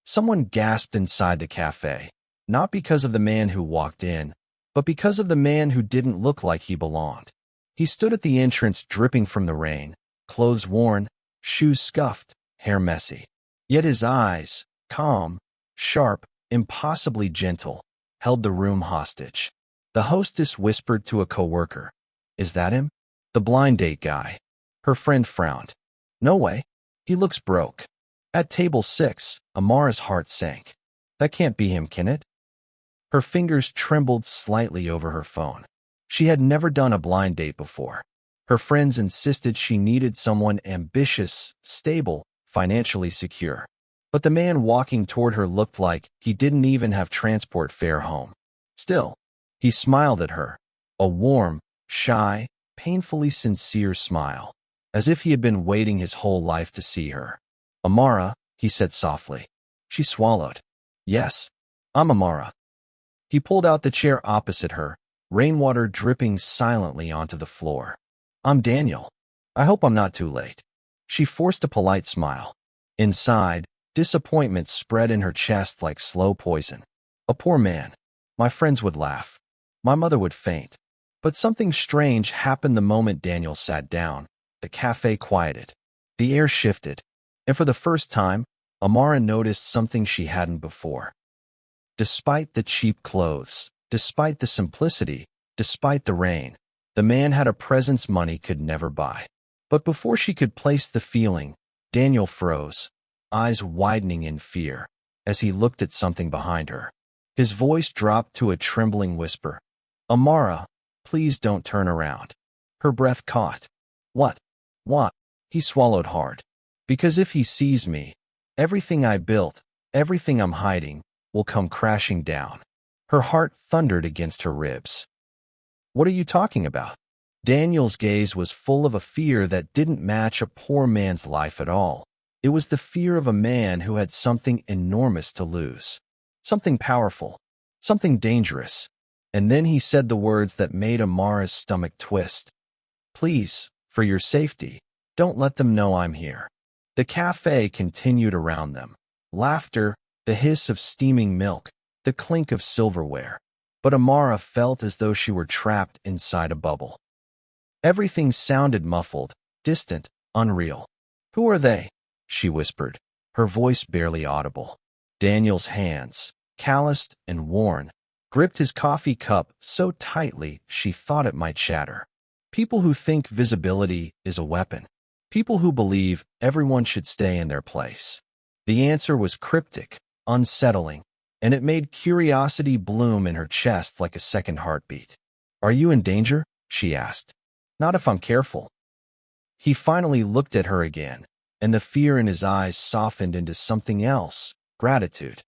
Someone gasped inside the cafe, not because of the man who walked in, but because of the man who didn't look like he belonged. He stood at the entrance dripping from the rain, clothes worn, shoes scuffed, hair messy. Yet his eyes, calm, sharp, impossibly gentle, held the room hostage. The hostess whispered to a coworker, "Is that him? The blind date guy?" Her friend frowned. "No way. He looks broke." At table 6, Amara's heart sank. That can't be him, can it? Her fingers trembled slightly over her phone. She had never done a blind date before. Her friends insisted she needed someone ambitious, stable, financially secure. But the man walking toward her looked like he didn't even have transport fare home. Still, he smiled at her, a warm, shy, painfully sincere smile, as if he had been waiting his whole life to see her. "Amara," he said softly. She swallowed. "Yes, I'm Amara." He pulled out the chair opposite her, rainwater dripping silently onto the floor. "I'm Daniel. I hope I'm not too late." She forced a polite smile. Inside, disappointment spread in her chest like slow poison. A poor man. My friends would laugh. My mother would faint. But something strange happened the moment Daniel sat down. The cafe quieted. The air shifted. And for the first time, Amara noticed something she hadn't before. Despite the cheap clothes, despite the simplicity, despite the rain, the man had a presence money could never buy. But before she could place the feeling, Daniel froze, eyes widening in fear, as he looked at something behind her. His voice dropped to a trembling whisper. "Amara, please don't turn around." Her breath caught. "What? What?" He swallowed hard. "Because if he sees me, everything I built, everything I'm hiding, will come crashing down." Her heart thundered against her ribs. "What are you talking about?" Daniel's gaze was full of a fear that didn't match a poor man's life at all. It was the fear of a man who had something enormous to lose. Something powerful. Something dangerous. And then he said the words that made Amara's stomach twist. "Please, for your safety, don't let them know I'm here." The cafe continued around them. Laughter, the hiss of steaming milk, the clink of silverware. But Amara felt as though she were trapped inside a bubble. Everything sounded muffled, distant, unreal. "Who are they?" she whispered, her voice barely audible. Daniel's hands, calloused and worn, gripped his coffee cup so tightly she thought it might shatter. People who think visibility is a weapon. People who believe everyone should stay in their place. The answer was cryptic, unsettling, and it made curiosity bloom in her chest like a second heartbeat. "Are you in danger?" she asked. "Not if I'm careful." He finally looked at her again, and the fear in his eyes softened into something else, gratitude.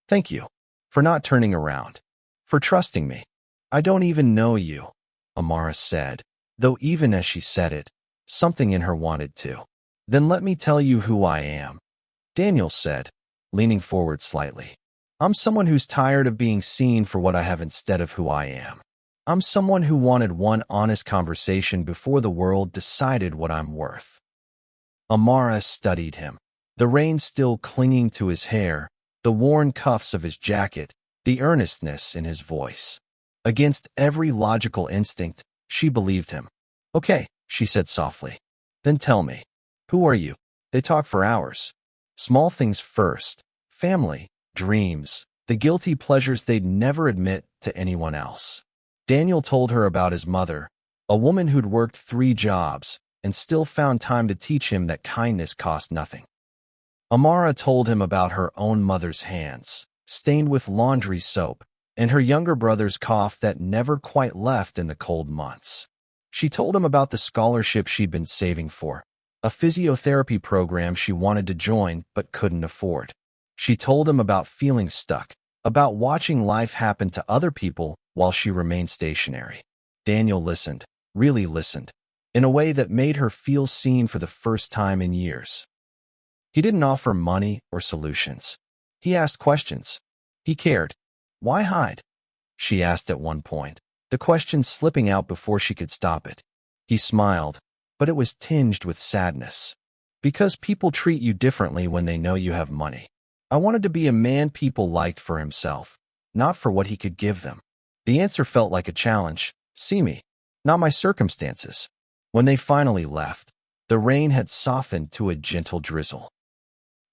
"Thank you. For not turning around. For trusting me." "I don't even know you," Amara said, though even as she said it, something in her wanted to. "Then let me tell you who I am," Daniel said, leaning forward slightly. "I'm someone who's tired of being seen for what I have instead of who I am. I'm someone who wanted one honest conversation before the world decided what I'm worth." Amara studied him, the rain still clinging to his hair, the worn cuffs of his jacket, the earnestness in his voice. Against every logical instinct, she believed him. "Okay," she said softly. "Then tell me, who are you?" They talked for hours. Small things first, family, dreams, the guilty pleasures they'd never admit to anyone else. Daniel told her about his mother, a woman who'd worked 3 jobs and still found time to teach him that kindness cost nothing. Amara told him about her own mother's hands, stained with laundry soap, and her younger brother's cough that never quite left in the cold months. She told him about the scholarship she'd been saving for, a physiotherapy program she wanted to join but couldn't afford. She told him about feeling stuck, about watching life happen to other people while she remained stationary. Daniel listened, really listened, in a way that made her feel seen for the first time in years. He didn't offer money or solutions. He asked questions. He cared. "Why hide?" she asked at one point, the question slipping out before she could stop it. He smiled, but it was tinged with sadness. "Because people treat you differently when they know you have money. I wanted to be a man people liked for himself, not for what he could give them. The answer felt like a challenge. See me, not my circumstances. When they finally left, the rain had softened to a gentle drizzle.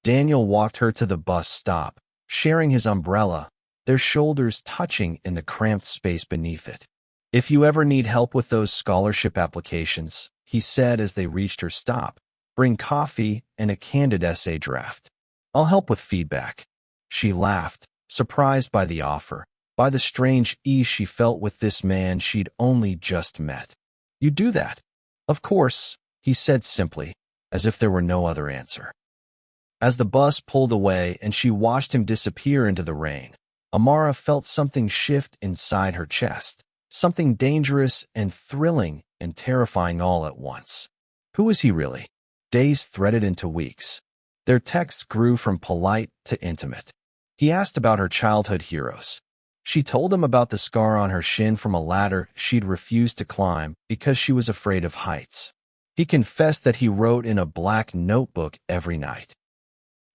Daniel walked her to the bus stop, sharing his umbrella, their shoulders touching in the cramped space beneath it. If you ever need help with those scholarship applications, he said as they reached her stop, bring coffee and a candid essay draft. I'll help with feedback. She laughed, surprised by the offer, by the strange ease she felt with this man she'd only just met. You do that? Of course, he said simply, as if there were no other answer. As the bus pulled away and she watched him disappear into the rain, Amara felt something shift inside her chest, something dangerous and thrilling and terrifying all at once. Who was he really? Days threaded into weeks. Their texts grew from polite to intimate. He asked about her childhood heroes. She told him about the scar on her shin from a ladder she'd refused to climb because she was afraid of heights. He confessed that he wrote in a black notebook every night.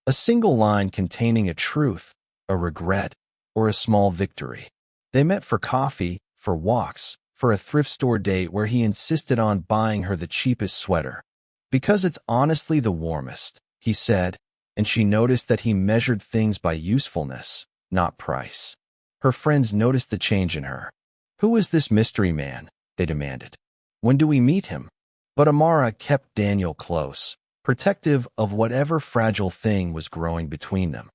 A single line containing a truth, a regret, or a small victory. They met for coffee, for walks, for a thrift store date where he insisted on buying her the cheapest sweater. Because it's honestly the warmest, he said, and she noticed that he measured things by usefulness, not price. Her friends noticed the change in her. Who is this mystery man? They demanded. When do we meet him? But Amara kept Daniel close, protective of whatever fragile thing was growing between them.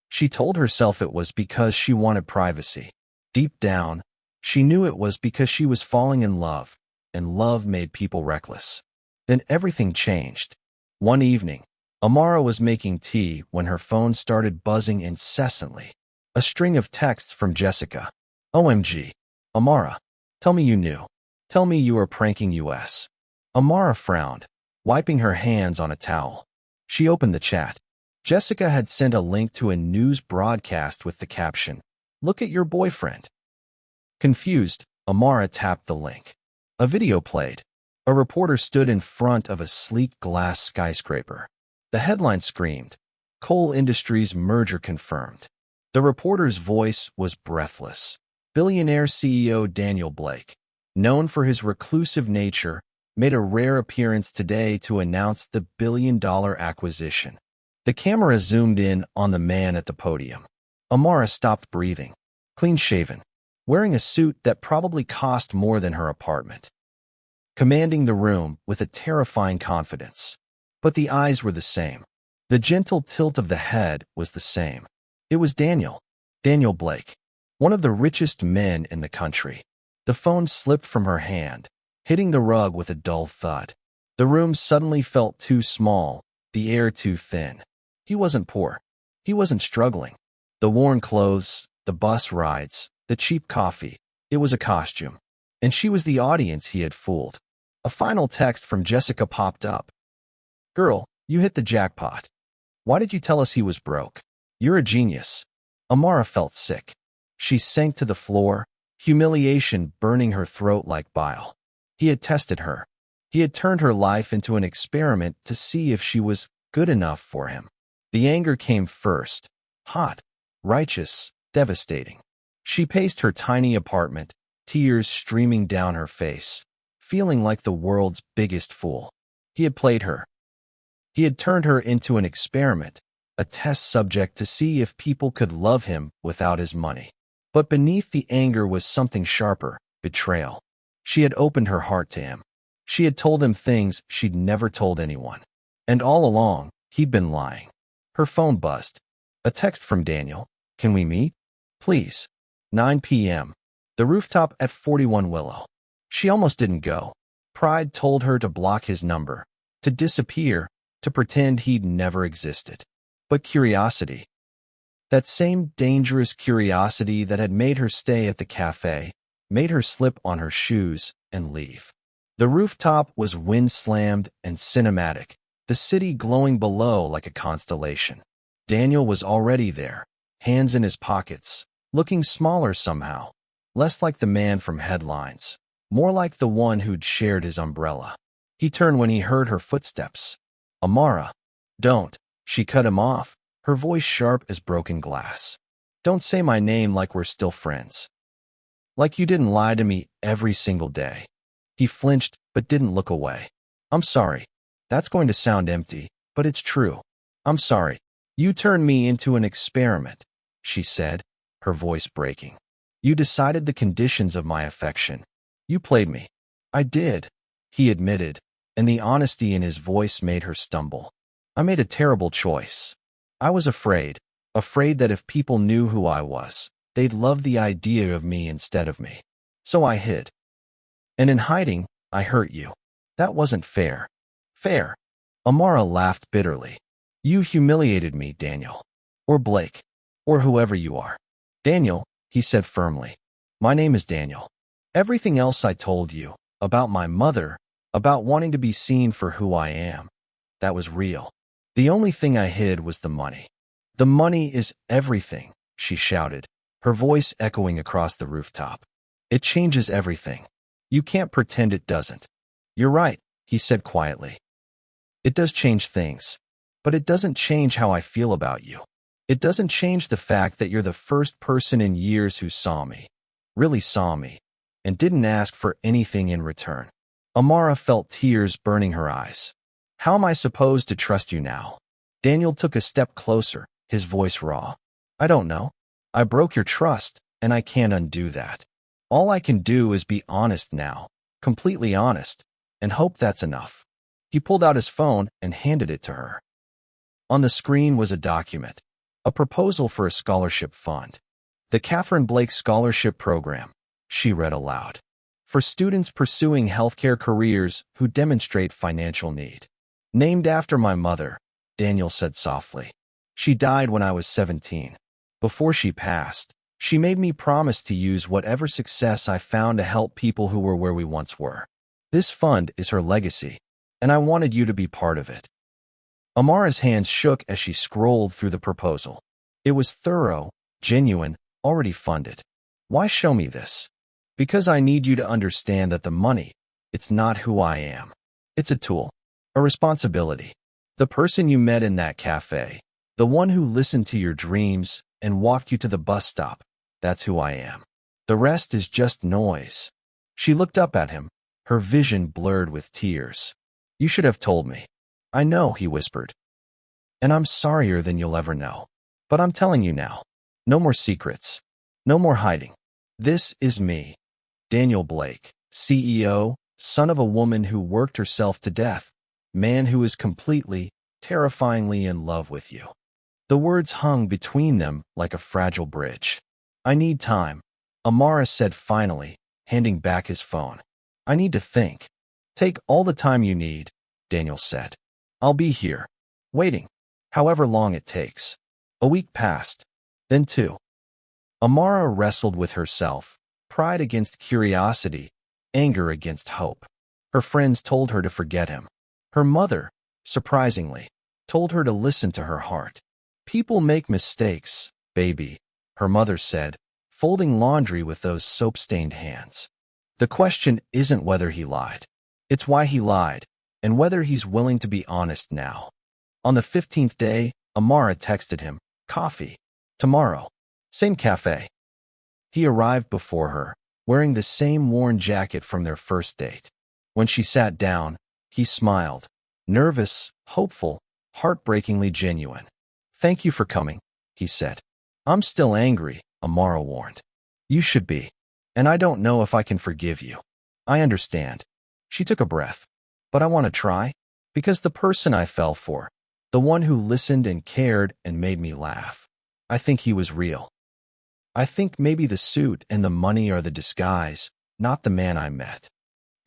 She told herself it was because she wanted privacy. Deep down, she knew it was because she was falling in love, and love made people reckless. Then everything changed. One evening, Amara was making tea when her phone started buzzing incessantly. A string of texts from Jessica. OMG. Amara, tell me you knew. Tell me you were pranking us. Amara frowned, wiping her hands on a towel. She opened the chat. Jessica had sent a link to a news broadcast with the caption, "Look at your boyfriend." Confused, Amara tapped the link. A video played. A reporter stood in front of a sleek glass skyscraper. The headline screamed, "Coal Industries Merger Confirmed." The reporter's voice was breathless. Billionaire CEO Daniel Blake, known for his reclusive nature, made a rare appearance today to announce the billion-dollar acquisition. The camera zoomed in on the man at the podium. Amara stopped breathing, clean-shaven, wearing a suit that probably cost more than her apartment, commanding the room with a terrifying confidence. But the eyes were the same. The gentle tilt of the head was the same. It was Daniel Blake, one of the richest men in the country. The phone slipped from her hand, hitting the rug with a dull thud. The room suddenly felt too small, the air too thin. He wasn't poor. He wasn't struggling. The worn clothes, the bus rides, the cheap coffee, it was a costume. And she was the audience he had fooled. A final text from Jessica popped up. "Girl, you hit the jackpot. Why did you tell us he was broke? You're a genius." Amara felt sick. She sank to the floor, humiliation burning her throat like bile. He had tested her. He had turned her life into an experiment to see if she was good enough for him. The anger came first, hot, righteous, devastating. She paced her tiny apartment, tears streaming down her face, feeling like the world's biggest fool. He had played her. He had turned her into an experiment, a test subject to see if people could love him without his money. But beneath the anger was something sharper, betrayal. She had opened her heart to him. She had told him things she'd never told anyone. And all along, he'd been lying. Her phone buzzed. A text from Daniel. "Can we meet? Please. 9 p.m. The rooftop at 41 Willow." She almost didn't go. Pride told her to block his number, to disappear, to pretend he'd never existed. But curiosity, that same dangerous curiosity that had made her stay at the cafe, made her slip on her shoes and leave. The rooftop was wind-slammed and cinematic, the city glowing below like a constellation. Daniel was already there, hands in his pockets, looking smaller somehow, less like the man from headlines, more like the one who'd shared his umbrella. He turned when he heard her footsteps. "Amara, don't." She cut him off, her voice sharp as broken glass. Don't say my name like we're still friends. Like you didn't lie to me every single day. He flinched, but didn't look away. I'm sorry. That's going to sound empty, but it's true. I'm sorry. You turned me into an experiment, she said, her voice breaking. You decided the conditions of my affection. You played me. I did, he admitted, and the honesty in his voice made her stumble. I made a terrible choice. I was afraid that if people knew who I was, they'd love the idea of me instead of me. So I hid. And in hiding, I hurt you. That wasn't fair. Fair. Amara laughed bitterly. You humiliated me, Daniel. Or Blake. Or whoever you are. Daniel, he said firmly. My name is Daniel. Everything else I told you, about my mother, about wanting to be seen for who I am, that was real. The only thing I hid was the money. The money is everything, she shouted, her voice echoing across the rooftop. It changes everything. You can't pretend it doesn't. You're right, he said quietly. It does change things, but it doesn't change how I feel about you. It doesn't change the fact that you're the first person in years who saw me, really saw me, and didn't ask for anything in return. Amara felt tears burning her eyes. How am I supposed to trust you now? Daniel took a step closer, his voice raw. I don't know. I broke your trust, and I can't undo that. All I can do is be honest now, completely honest, and hope that's enough. He pulled out his phone and handed it to her. On the screen was a document, a proposal for a scholarship fund. The Catherine Blake Scholarship Program, she read aloud. For students pursuing healthcare careers who demonstrate financial need. Named after my mother, Daniel said softly. She died when I was 17. Before she passed, she made me promise to use whatever success I found to help people who were where we once were. This fund is her legacy, and I wanted you to be part of it. Amara's hands shook as she scrolled through the proposal. It was thorough, genuine, already funded. Why show me this? Because I need you to understand that the money, it's not who I am. It's a tool, a responsibility. The person you met in that cafe, the one who listened to your dreams and walked you to the bus stop, that's who I am. The rest is just noise. She looked up at him, her vision blurred with tears. You should have told me. I know, he whispered. And I'm sorrier than you'll ever know. But I'm telling you now. No more secrets. No more hiding. This is me, Daniel Blake, CEO, son of a woman who worked herself to death, man who is completely, terrifyingly in love with you. The words hung between them like a fragile bridge. I need time, Amara said finally, handing back his phone. I need to think. Take all the time you need, Daniel said. I'll be here, waiting, however long it takes. A week passed, then two. Amara wrestled with herself, pride against curiosity, anger against hope. Her friends told her to forget him. Her mother, surprisingly, told her to listen to her heart. People make mistakes, baby, her mother said, folding laundry with those soap-stained hands. The question isn't whether he lied. It's why he lied, and whether he's willing to be honest now. On the 15th day, Amara texted him, coffee. Tomorrow. Same cafe. He arrived before her, wearing the same worn jacket from their first date. When she sat down, he smiled, nervous, hopeful, heartbreakingly genuine. Thank you for coming, he said. I'm still angry, Amara warned. You should be. And I don't know if I can forgive you. I understand. She took a breath. But I want to try. Because the person I fell for, the one who listened and cared and made me laugh, I think he was real. I think maybe the suit and the money are the disguise, not the man I met.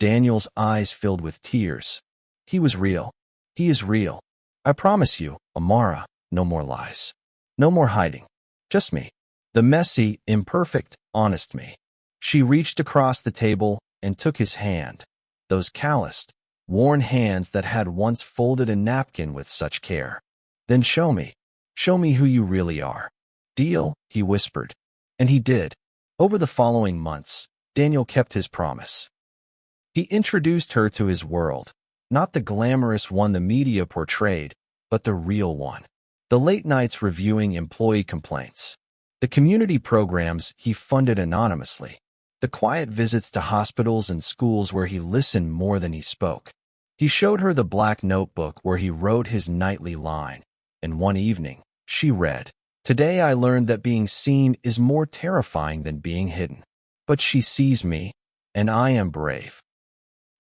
Daniel's eyes filled with tears. He was real. He is real. I promise you, Amara, no more lies. No more hiding. Just me. The messy, imperfect, honest me. She reached across the table and took his hand. Those calloused, worn hands that had once folded a napkin with such care. Then show me. Show me who you really are. Deal, he whispered. And he did. Over the following months, Daniel kept his promise. He introduced her to his world, not the glamorous one the media portrayed, but the real one. the late nights reviewing employee complaints, the community programs he funded anonymously, the quiet visits to hospitals and schools where he listened more than he spoke. He showed her the black notebook where he wrote his nightly line, and one evening, she read, "Today I learned that being seen is more terrifying than being hidden. But she sees me, and I am brave."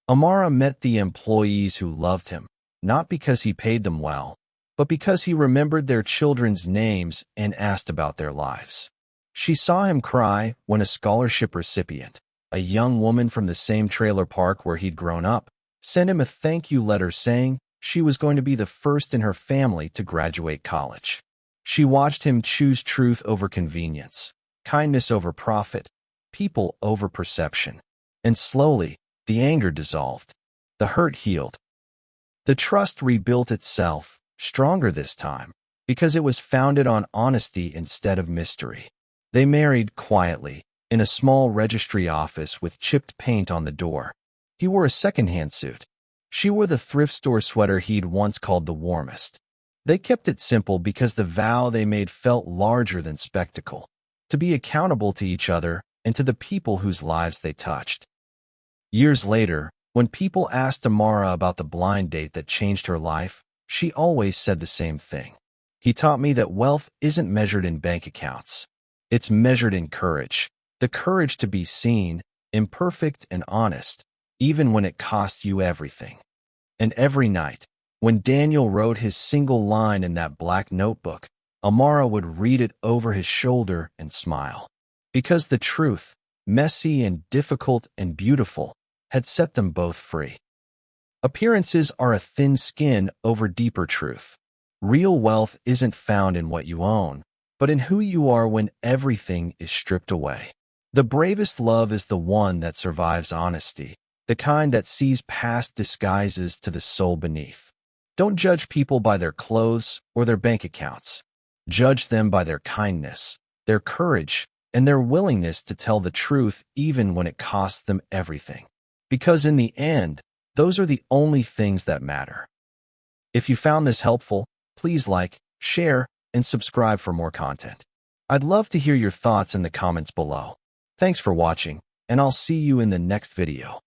Amara met the employees who loved him, not because he paid them well, but because he remembered their children's names and asked about their lives. She saw him cry when a scholarship recipient, a young woman from the same trailer park where he'd grown up, sent him a thank you letter saying she was going to be the first in her family to graduate college. She watched him choose truth over convenience, kindness over profit, people over perception. And slowly, the anger dissolved. The hurt healed. The trust rebuilt itself, stronger this time, because it was founded on honesty instead of mystery. They married quietly, in a small registry office with chipped paint on the door. He wore a second-hand suit. She wore the thrift store sweater he'd once called the warmest. They kept it simple because the vow they made felt larger than spectacle, to be accountable to each other and to the people whose lives they touched. Years later, when people asked Amara about the blind date that changed her life, she always said the same thing. "He taught me that wealth isn't measured in bank accounts. It's measured in courage, the courage to be seen, imperfect and honest, even when it costs you everything." And every night, when Daniel wrote his single line in that black notebook, Amara would read it over his shoulder and smile. Because the truth, messy and difficult and beautiful, had set them both free. Appearances are a thin skin over deeper truth. Real wealth isn't found in what you own, but in who you are when everything is stripped away. The bravest love is the one that survives honesty, the kind that sees past disguises to the soul beneath. Don't judge people by their clothes or their bank accounts. Judge them by their kindness, their courage, and their willingness to tell the truth even when it costs them everything. Because in the end, those are the only things that matter. If you found this helpful, please like, share, and subscribe for more content. I'd love to hear your thoughts in the comments below. Thanks for watching, and I'll see you in the next video.